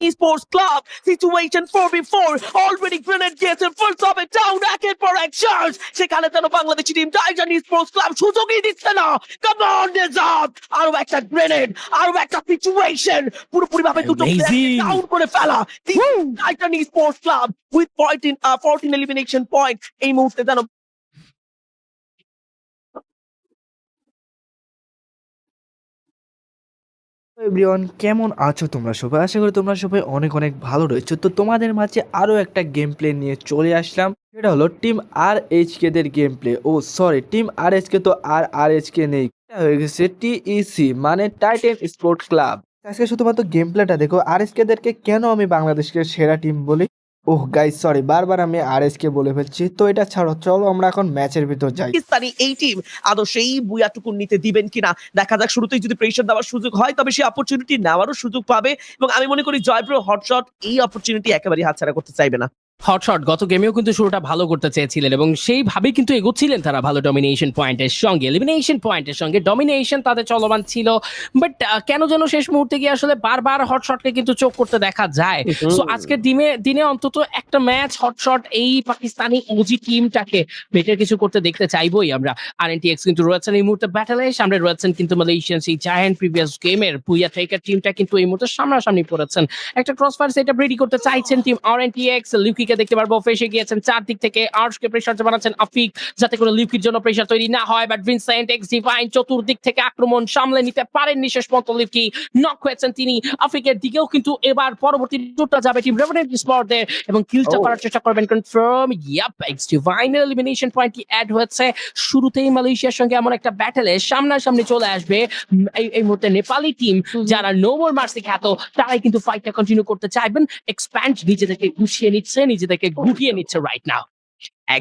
Esports Club situation 4v4 already grenade দিয়েছে first of it down একের পর এক charge সেখানে যেন Bangladeshi team Titan Esports Club সুযোগই দিচ্ছে না come on Nizam আরো একটা গ্রেনেড আরো একটা সিচুয়েশন পুরোপুরি ভাবে দুটো ডাউন করে ফেলা Titan Esports Club with 14 elimination point এই মুহূর্তে যেন এভরিওয়ান কেমন আছো তোমরা সবাই? আশা করি তোমরা সবাই অনেক অনেক ভালো রয়েছো। তো তোমাদের মাঝে আরও একটা গেম প্লে নিয়ে চলে আসলাম। সেটা হলো টিম RHK দের গেম প্লে। ও সরি, টিম RHK তো RHK নেই, এটা হয়ে গেছে TEC মানে টাইটান স্পোর্ট ক্লাব। আজকে শুধুমাত্র গেম প্লেটা দেখো। RHK দেরকে কেন আমি বাংলাদেশকে সেরা টিম বলি? ওহ গাইস সরি, বারবার আমি RHK বলে ফেলছি। তো এটা ছাড়ো, চলো আমরা এখন ম্যাচের ভিতর যাই। পাকিস্তানি এই টিম আদৌ সেই বুয়াটুকু নিতে দিবেন কিনা দেখা যাক। শুরুতেই যদি প্রেসার দেওয়ার সুযোগ হয় তবে সেই অপরচুনিটি নেওয়ারও সুযোগ পাবে এবং আমি মনে করি জয়পুর হটশট এই অপরচুনিটি একেবারেই হাতছাড়া করতে চাইবে না। হটশট গত গেমেও কিন্তু শুরুটা ভালো করতে চেয়েছিলেন এবং সেইভাবেই কিন্তু এগোচ্ছিলেন তারা ভালো ডমিনেশন পয়েন্টের সঙ্গে, এলিমিনেশন পয়েন্টের সঙ্গে ডমিনেশন তাদের চলমান ছিল। বাট কেন যেন শেষ মুহূর্তে গিয়ে আসলে বারবার হটশটকে কিন্তু চোখ করতে দেখা যায়। সো আজকের দিনে অন্তত একটা ম্যাচ হটশট এই পাকিস্তানি ওজি টিমটাকে বেটার কিছু করতে দেখতে চাইবই আমরা। RNTX কিন্তু রয়েছেন এই মুহূর্তে ব্যাটেলে, সামনে রয়েছেন কিন্তু মালয়েশিয়ান সেই জায়ান্ট প্রিভিয়াস গেমের পুইয়া ট্রেকার টিমটা কিন্তু এই মুহূর্তে সামনাসামনি পড়েছেন। একটা ক্রসফায়ার সেটআপ রেডি করতে চাইছেন টিম RNTX। লিউকিকে দেখতে পারবো ফেসে গিয়েছেন চারদিক থেকে, আর্শকে প্রেসার বানাচ্ছেন আফিক যাতে করে লিউকির জন্য প্রেসার তৈরি না হয়। বাট ভিনসেন্ট এক্স ডিভাইন চতুর্দিক থেকে আক্রমণ সামলে নিতে পারেননি শেষ পর্যন্ত। লিউকি নক হয়েছেন তিনি। আফিকের দিকেও কিন্তু এবার পরবর্তী টুটটা যাবে টিম রেভেনেন্ট স্পটদের এবং কিলটা করার চেষ্টা করবেন কনফার্ম। ইয়াপ, এক্স ডিভাইনের এলিমিনেশন পয়েন্টটি অ্যাড হয়েছে। শুরুতেই মালয়েশিয়ার সঙ্গে এমন একটা ব্যাটেলে সামনাসামনি চলে আসবে এই মুহূর্তে নেপালি টিম যারা নো মোর মার্সি খ্যাত, তারাই কিন্তু ফাইটটা কন্টিনিউ করতে চাইবেন। এক্সপ্যান্ড নিজেদেরকে গুছিয়ে নিচ্ছে, নিজেদেরকে গুটিয়ে নিচ্ছে রাইট নাও।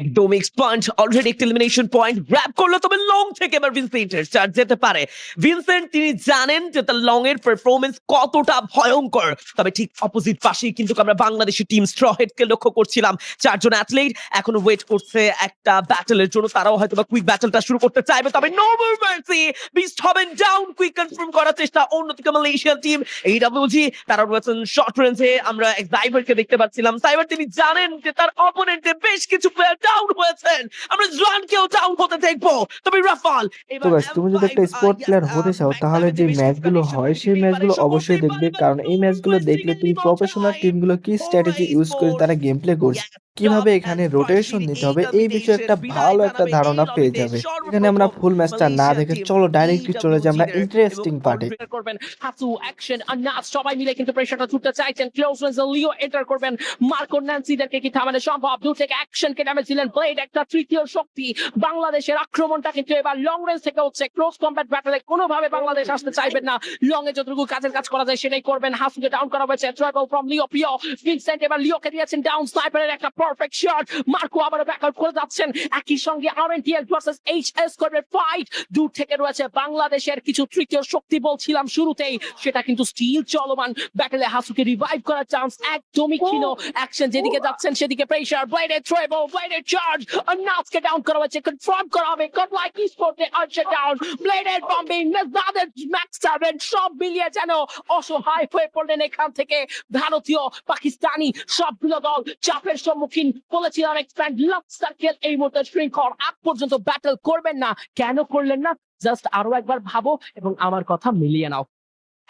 একদম এক্সপান্ড অলরেডি একটা এলিমিনেশন পয়েন্ট গ্র্যাব করলো, তবে লং থেকে এবার ভিনসেন্টের চার্জ যেতে পারে। ভিনসেন্ট তিনি জানেন যে তার লং এর পারফরমেন্স কতটা ভয়ঙ্কর, তবে ঠিক অপোজিট পাশেই কিন্তু আমরা বাংলাদেশি টিম স্ট্রহেডকে লক্ষ্য করছিলাম। চারজন অ্যাথলিট এখনো ওয়েট করছে একটা ব্যাটলের জন্য, তারাও হয়তো বা কুইক ব্যাটলটা শুরু করতে চাইবে, তবে নো মোর মার্সি বিস্ট হবেন ডাউন। কুইক কনফার্ম করার চেষ্টা অন্যদিকে মালয়েশিয়ান টিম AWG তারা রয়েছেন শর্ট রেঞ্জে। আমরা এক সাইবারকে দেখতে পাচ্ছিলাম, সাইবার তিনি জানেন যে তার অপোনেন্টে বেশ কিছু প্লেয়ার ডাউন হয়েছেন, আমরা জোয়ানকেও ডাউন হতে দেখবো। তবে রাফাল তো গাইস, তুমি যদি একটা স্পোর্ট প্লেয়ার হতে চাও তাহলে যে ম্যাচগুলো হয় সেই ম্যাচগুলো অবশ্যই দেখবে, কারণ এই ম্যাচগুলো দেখলে তুমি প্রফেশনাল টিমগুলো কি স্ট্র্যাটেজি ইউজ করে তারা গেম প্লে করছে, কিভাবে এখানে রোটেশন নিতে হবে এই বিষয়ে একটা ভালো একটা ধারণা পেয়ে যাবে। এখানে আমরা ফুল ম্যাচটা না দেখে চলো ডাইরেক্টলি চলে যাই আমরা ইন্টারেস্টিং পার্টে। করবেন হাসু অ্যাকশন আনাস সবাই মিলে কিন্তু প্রেসারটা ছুটতে চাইছেন। ক্লোজ রেঞ্জে লিও এন্টার করবেন। মার্কো ন্যান্সিদেরকে কি থামানো সম্ভব? দূর থেকে অ্যাকশনকে ড্যামেজ দিলেন ব্লেড, একটা তৃতীয় শক্তি। বাংলাদেশের আক্রমণটা কিন্তু এবার লং রেঞ্জ থেকে হচ্ছে। ক্লোজ কম্ব্যাট ব্যাটলে কোনোভাবে বাংলাদেশ আসতে চাইবেন না। লং এ যতটুকু কাজের কাজ করা যায় সেটাই করবেন। হাসুকে ডাউন করা হয়েছে। Tribal from Leo PO. Vincent এবার লিওকে দিয়েছেন ডাউন। স্নাইপারের একটা পারফেক্ট শট। মার্কো আবার ব্যাকআউট করে যাচ্ছেন। একই সঙ্গে RNTX ভার্সেস HS করবে ফাইট। দূর থেকে রয়েছে বাংলাদেশের কিছু তৃতীয় শক্তি, বলছিলাম শুরুতেই, সেটা কিন্তু স্টিল চলমান। ব্যাটলে হাসুকে রিভাইভ করার চান্স একদমই ক্ষীণ। অ্যাকশন যেদিকে যাচ্ছেন সেদিকে প্রেসার। ব্লেডের ট্রেবল, ব্লেডের চার্জ, নাচকে ডাউন করা হয়েছে। কনফার্ম করা হবে গড লাইক স্পোর্টে আর্চার ডাউন। ব্লেডের বম্বিং, নাজাদের ম্যাক্স 7 সব মিলিয়ে যেন অসহায় হয়ে পড়লেন এখান থেকে ভারতীয় পাকিস্তানি সবগুলো দল। চাপের সম্মুখীন বলেছিলাম এক্সপ্যান্ড লাভ সার্কেল এই মুহূর্তে শৃঙ্খল আগ পর্যন্ত ব্যাটল করবেন না। কেন করলেন না? জাস্ট আরো একবার ভাবো এবং আমার কথা মিলিয়ে নাও।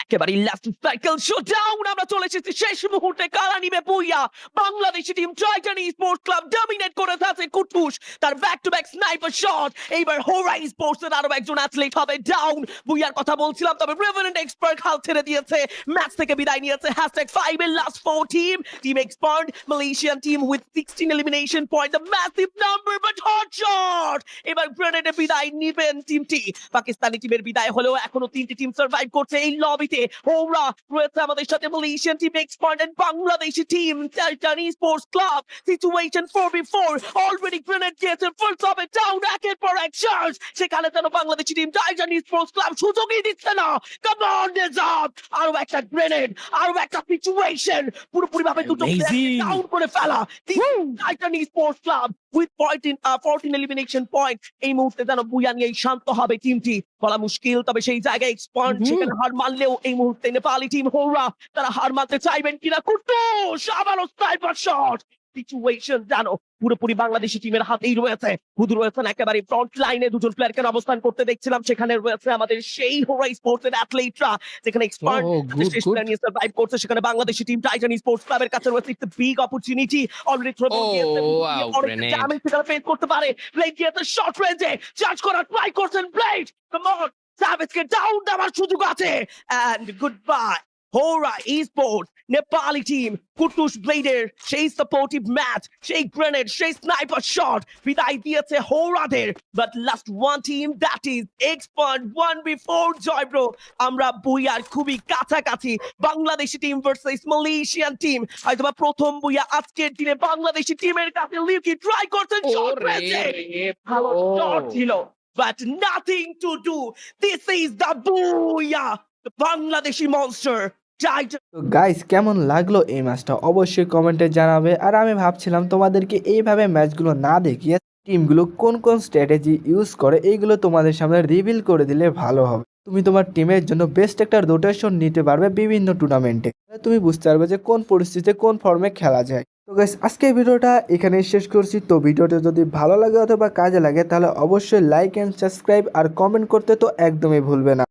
একেবারে লাস্ট সাইকেল শোডাউন আমরা চলে এসেছি শেষ মুহূর্তে। কারা নিবে booyah? Bangladeshi team Titan Sports Club dominate করে থাকে কুটুস, তার back to back sniper shot. এইবার হোরাই স্পোর্টস এর আরো একজন অ্যাথলিট হবে ডাউন। বুইয়ার কথা বলছিলাম, তবে রেভেনেন্ট এক্সপার্ট হাল ছেড়ে দিয়েছে, ম্যাচ থেকে বিদায় নিয়েছে। #5 এর last 4 team expert Malaysian team with 16 elimination point, the massive number but hot shot. এবার গ্রেনেডে বিদায় নিবেন টিমটি। পাকিস্তানি টিমের বিদায় হলেও এখনো 3টি টিম সার্ভাইভ করছে এই লবিতে। ওরা রয়েছে আমাদের সাথে Malaysian team expert and Bangladeshi team Titan Sports Club situation 4v4 already grenade দিয়েছে ফার্স্ট অফ ইট ডাউন একের পর এক চার্জ সেখানে যেন Bangladeshi team Titan Sports Club সুযোগই দিচ্ছে না। কাম অন নিজাম আরো একটা গ্রেনেড আরো একটা সিচুয়েশন পুরোপুরি ভাবে দুটো ডাউন করে ফেলা। Titan Sports club with 14 elimination point এই মুহূর্তে যেন বুয়া নিয়ে শান্ত হবে টিমটি। বলা মুশকিল, তবে সেই জায়গায় এক্সপার্ট হুম। সেখানে হার মানলেও এই মুহূর্তে নেপালি টিম হোরা তারা হার মানতে চাইবেন কিনা। কুটুস আবারও স্নাইপার শট। সিচুয়েশন জানো পুরোপুরি বাংলাদেশি টিমের হাতেই রয়েছে। হুদু রয়েছেন একেবারে ফ্রন্ট লাইনে, দুজন প্লেয়ারকে অবস্থান করতে দেখছিলাম। সেখানে রয়েছে আমাদের সেই হোরা স্পোর্টস এর অ্যাথলেটরা, যেখানে এক্সপার্ট গুড শেষ গুড। প্লেয়ার নিয়ে সার্ভাইভ করছে। সেখানে বাংলাদেশি টিম টাইটান স্পোর্টস ক্লাবের কাছে রয়েছে একটা বিগ অপরচুনিটি। অলরেডি থ্রো বল দিয়েছে, wow, অনেক grenade. ড্যামেজ সেটা ফেস করতে পারে। ব্লেড দিয়েছে শর্ট রেঞ্জে, চার্জ করার ট্রাই করছেন ব্লেড। কাম অন, সাভেজকে ডাউন দেওয়ার সুযোগ আছে। এন্ড গুড বাই হোরা স্পোর্টস। নেপালি টিম কুটুস ব্লেডের সেই সাপোর্টিভ ম্যাচ, সেই গ্রেনেড, সেই স্নাইপার শট বিদায় দিয়েছে হোরাদের। But last one team that is expert 1v4 জয় ব্রো। আমরা বুইয়ার খুবই কাছাকাছি। Bangladeshi team versus Malaysian team, হয়তোবা প্রথম বুইয়া আজকের দিনে বাংলাদেশি টিমের কাছে লিউকি ট্রাই করছেন শট রেঞ্জে। ভালো শট ছিল, but nothing to do. This is the booyah, the Bangladeshi monster. Titan. তো গাইস কেমন লাগলো এই ম্যাচটা অবশ্যই কমেন্টে জানাবে। আর আমি ভাবছিলাম তোমাদেরকে এইভাবে ম্যাচগুলো না দেখিয়ে টিমগুলো কোন কোন স্ট্র্যাটেজি ইউজ করে এইগুলো তোমাদের সামনে রিভিল করে দিলে ভালো হবে। তুমি তোমার টিমের জন্য বেস্ট একটা রোটেশন নিতে পারবে বিভিন্ন টুর্নামেন্টে। তুমি বুঝতে পারবে যে কোন পরিস্থিতিতে কোন ফর্মে খেলা যায়। তো গাইস আজকে ভিডিওটা এখানেই শেষ করছি। তো ভিডিওটা যদি ভালো লাগে অথবা কাজে লাগে তাহলে অবশ্যই লাইক অ্যান্ড সাবস্ক্রাইব আর কমেন্ট করতে তো একদমই ভুলবে না।